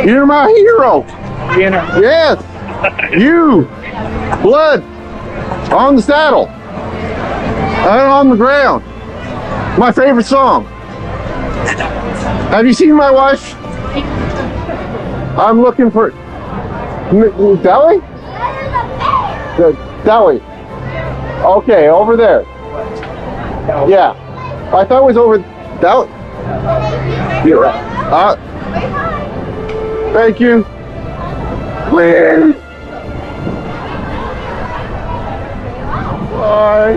You're my hero. Yes. You. Blood on the saddle. And on the ground. My favorite song. Have you seen my wife? I'm looking for Deli? Deli. Okay, over there. Yeah. I thought it was over Deli. Thank you. Please. Bye.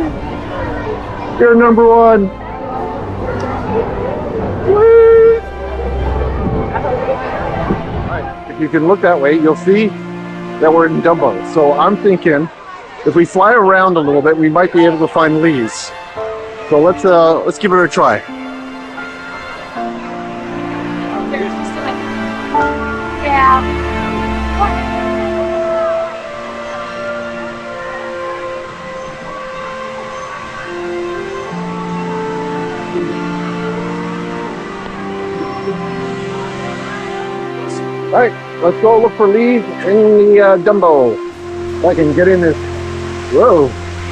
You're number one. Please. If you can look that way, you'll see that we're in Dumbo. So I'm thinking if we fly around a little bit, we might be able to find leaves. So let's give it a try. Yeah. All right, let's go look for leaves in the Dumbo. If I can get in this. Whoa,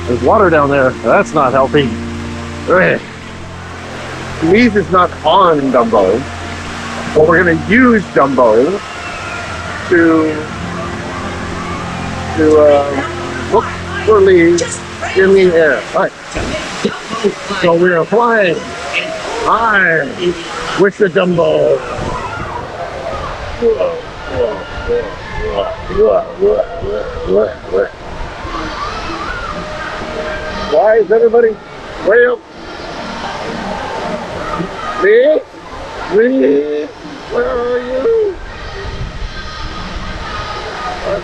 there's water down there. That's not healthy. Ugh. Leaves is not on Dumbo, but we're going to use Dumbo to look for leaves in the air. All right. So we are flying high with the Dumbo. Why is everybody way up? Lee? Where are you?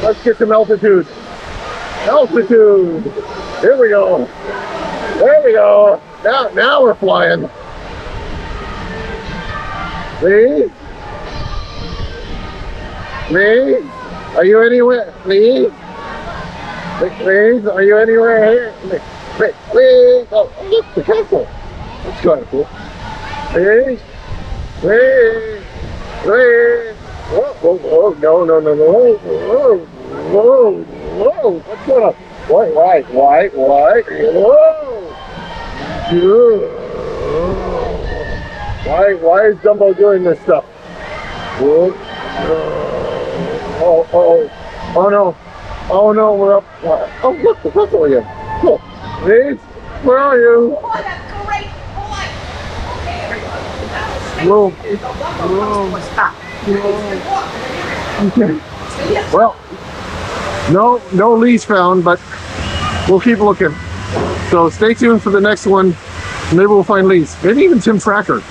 Let's get some altitude. Altitude. Here we go. There we go. Now we're flying. Lee? Lee? Are you anywhere? Lee? Lee? Are you anywhere here? Lee? Oh, look, the castle. That's kind of cool. Lee? Lee? Lee? Whoa, no. Whoa. What's going on? Why? Whoa. Why is Dumbo doing this stuff? Whoa. Oh no, we're up. Oh, look, the castle again. Cool. Please, where are you? Oh, that's great. Whoa. Stop. Okay. Well, no leaves found, but we'll keep looking. So stay tuned for the next one. Maybe we'll find leaves. Maybe even Tim Tracker.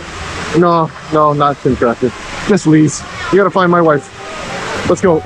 No, not Tim Tracker. Just leaves. You gotta find my wife. Let's go.